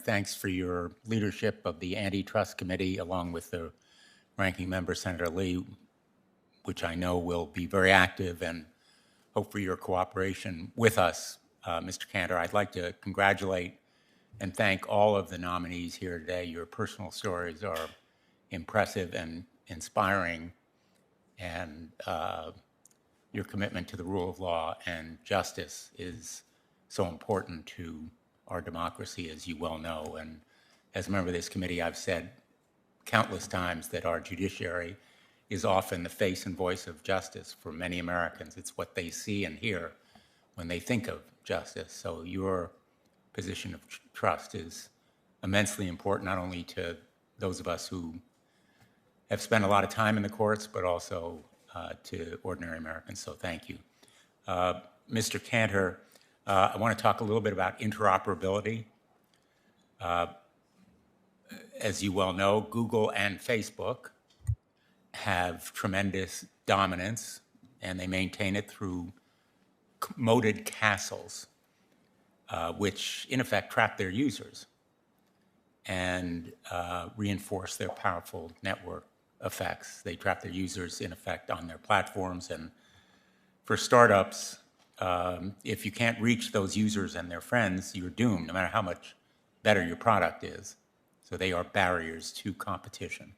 Thanks for your leadership of the Antitrust Committee, along with the ranking member, Senator Lee, which I know will be very active, and hope for your cooperation with us. Mr. Cantor, I'd like to congratulate and thank all of the nominees here today. Your personal stories are impressive and inspiring, and your commitment to the rule of law and justice is so important to our democracy, as you well know. And as a member of this committee, I've said countless times that our judiciary is often the face and voice of justice for many Americans. It's what they see and hear when they think of justice. So your position of trust is immensely important, not only to those of us who have spent a lot of time in the courts, but also to ordinary Americans. So thank you. Mr. Cantor, I want to talk a little bit about interoperability. As you well know, Google and Facebook have tremendous dominance, and they maintain it through moated castles, which in effect trap their users and reinforce their powerful network effects. They trap their users in effect on their platforms. And for startups, if you can't reach those users and their friends, you're doomed, no matter how much better your product is. So they are barriers to competition.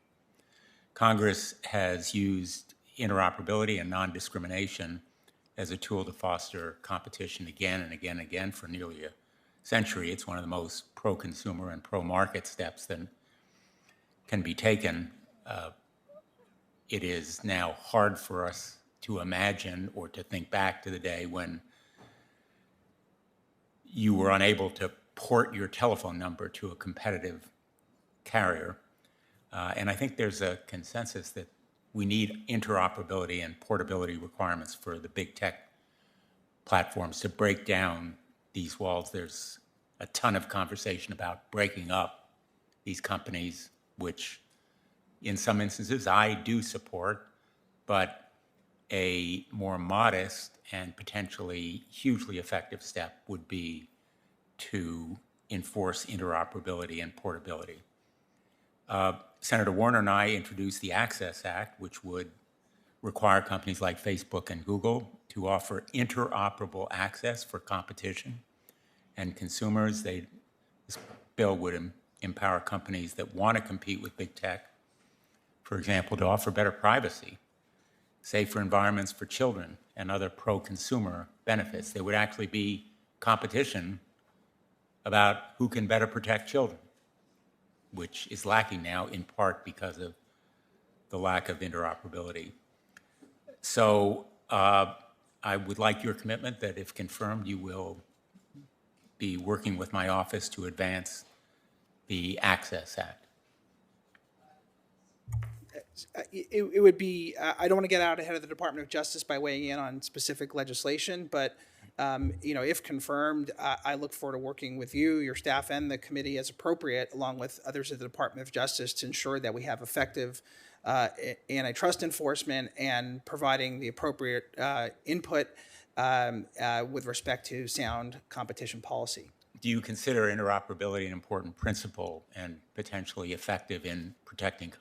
Congress has used interoperability and non-discrimination as a tool to foster competition again and again and again for nearly a century. It's one of the most pro-consumer and pro-market steps that can be taken. It is now hard for us to imagine or to think back to the day when you were unable to port your telephone number to a competitive carrier. And I think there's a consensus that we need interoperability and portability requirements for the big tech platforms to break down these walls. There's a ton of conversation about breaking up these companies, which in some instances I do support, but a more modest and potentially hugely effective step would be to enforce interoperability and portability. Senator Warner and I introduced the Access Act, which would require companies like Facebook and Google to offer interoperable access for competition and consumers. This bill would empower companies that want to compete with big tech, for example, to offer better privacy, safer environments for children, and other pro-consumer benefits. There would actually be competition about who can better protect children, which is lacking now in part because of the lack of interoperability. So I would like your commitment that if confirmed, you will be working with my office to advance the Access Act. It would be, I don't want to get out ahead of the Department of Justice by weighing in on specific legislation, but if confirmed, I look forward to working with you, your staff, and the committee as appropriate, along with others at the Department of Justice, to ensure that we have effective antitrust enforcement and providing the appropriate input with respect to sound competition policy. Do you consider interoperability an important principle and potentially effective in protecting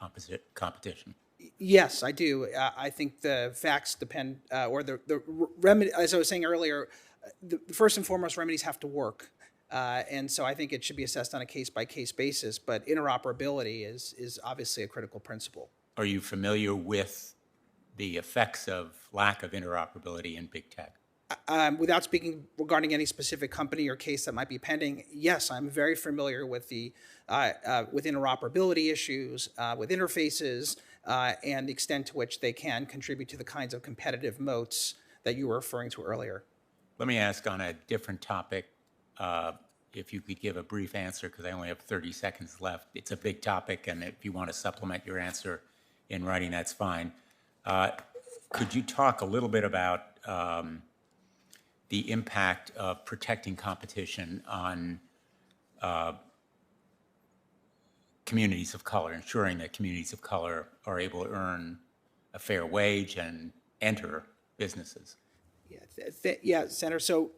competition? Yes, I do. I think the facts depend, or the remedy, as I was saying earlier, the first and foremost remedies have to work. And so I think it should be assessed on a case-by-case basis, but interoperability is obviously a critical principle. Are you familiar with the effects of lack of interoperability in big tech? Without speaking regarding any specific company or case that might be pending, yes, I'm very familiar with the with interoperability issues, with interfaces, and the extent to which they can contribute to the kinds of competitive moats that you were referring to earlier. Let me ask on a different topic, if you could give a brief answer, because I only have 30 seconds left. It's a big topic, and if you want to supplement your answer in writing, that's fine. Could you talk a little bit about the impact of protecting competition on communities of color, ensuring that communities of color are able to earn a fair wage and enter businesses? Yeah, Senator. So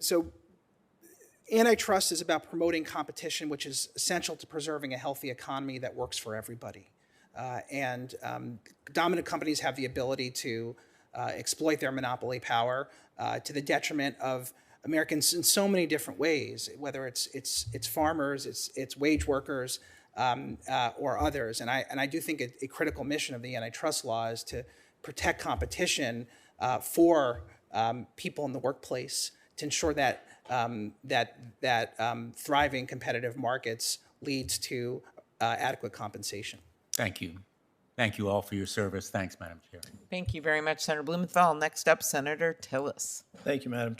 Antitrust is about promoting competition, which is essential to preserving a healthy economy that works for everybody. Dominant companies have the ability to exploit their monopoly power to the detriment of Americans in so many different ways, whether it's farmers, it's wage workers, or others. And I do think a critical mission of the antitrust law is to protect competition for people in the workplace, to ensure that thriving competitive markets leads to adequate compensation. Thank you. Thank you all for your service. Thanks, Madam Chair. Thank you very much, Senator Blumenthal. Next up, Senator Tillis. Thank you, Madam